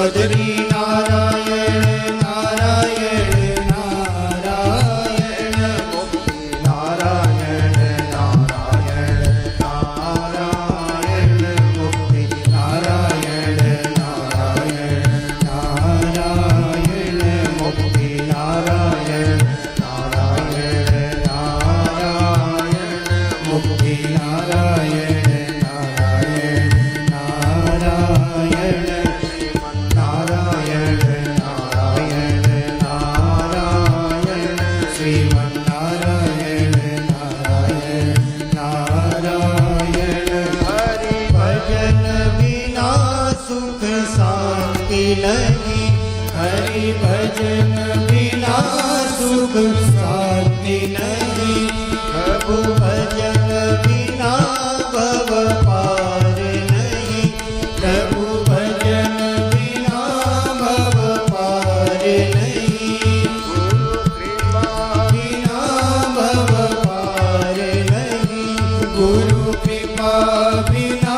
बद्री नारायण नारायण नारायण मुक्ति नारायण नारायण नारायण मुक्ति नारायण नारायण नारायण मुक्ति नारायण नारायण नारायण मुक्ति नारायण नारायण नारायण नारायण नारायण नारायण श्रीमन्नारायण नारायण नारायण हरि भजन बिना सुख शांति नहीं हरि भजन बिना सुख शांति नहीं प्रभु भजन बिना भव पार नहीं प्रभु भजन बिना भव पार नहीं गुरु कृपा बिना भव पार नहीं गुरु कृपा बिना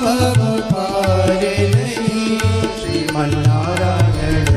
भव पार नहीं श्रीमन्नारायण